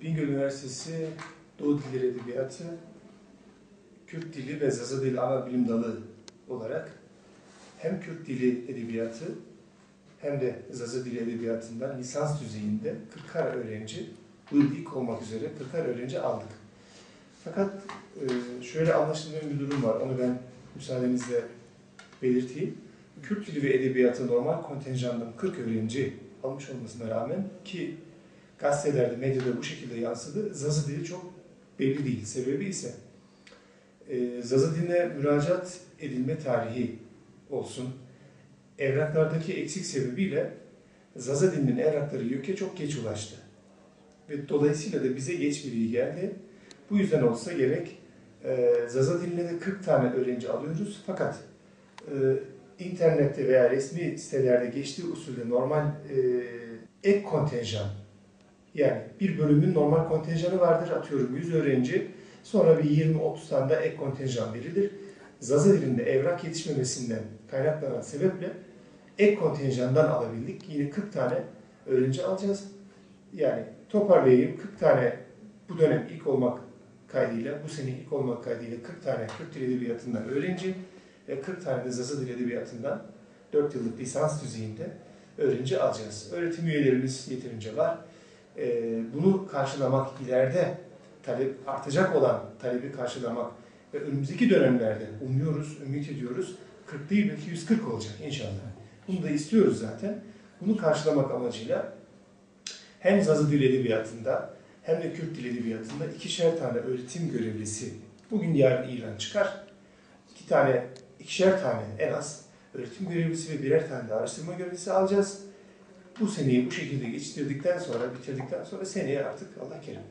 Bingöl Üniversitesi Doğu Dilleri Edebiyatı, Kürt Dili ve Zaza Dili ana bilim dalı olarak hem Kürt Dili Edebiyatı hem de Zaza Dili Edebiyatı'ndan lisans düzeyinde 40'ar öğrenci, bu yıl ilk olmak üzere 40'ar öğrenci aldık. Fakat şöyle anlaşılmayan bir durum var, onu ben müsaadenizle belirteyim. Kürt Dili ve Edebiyatı normal kontenjandan 40 öğrenci almış olmasına rağmen ki gazetelerde, medyada bu şekilde yansıdı, Zaza Dili çok belli değil. Sebebi ise Zaza Dili'ne müracaat edilme tarihi olsun, evraklardaki eksik sebebiyle Zaza Dili'nin evrakları YÖK'e çok geç ulaştı. Ve dolayısıyla da bize geç bilgi geldi. Bu yüzden olsa gerek Zaza Dili'ne de 40 tane öğrenci alıyoruz. Fakat internette veya resmi sitelerde geçtiği usulde normal ek kontenjan, yani bir bölümün normal kontenjanı vardır, atıyorum 100 öğrenci, sonra bir 20-30 tane de ek kontenjan verilir. Zaza Dili'nde evrak yetişmemesinden kaynaklanan sebeple ek kontenjandan alabildik. Yine 40 tane öğrenci alacağız. Yani toparlayayım, 40 tane bu dönem ilk olmak kaydıyla, bu sene ilk olmak kaydıyla 40 tane Kürt Dili Edebiyatı'ndan öğrenci ve 40 tane de Zaza Dili Edebiyatı'ndan 4 yıllık lisans düzeyinde öğrenci alacağız. Öğretim üyelerimiz yeterince var. Bunu karşılamak, ileride artacak olan talebi karşılamak ve önümüzdeki dönemlerde umuyoruz, ümit ediyoruz, 40 değil belki 140 olacak inşallah. Bunu da istiyoruz zaten. Bunu karşılamak amacıyla hem Zaza Dili Edebiyatı'nda hem de Kürt Dili Edebiyatı'nda 2'şer tane öğretim görevlisi, bugün yarın ilan çıkar, 2'şer tane en az öğretim görevlisi ve birer tane de araştırma görevlisi alacağız. Bu seneyi bu şekilde geçtirdikten sonra, bitirdikten sonra seneye artık Allah kerim.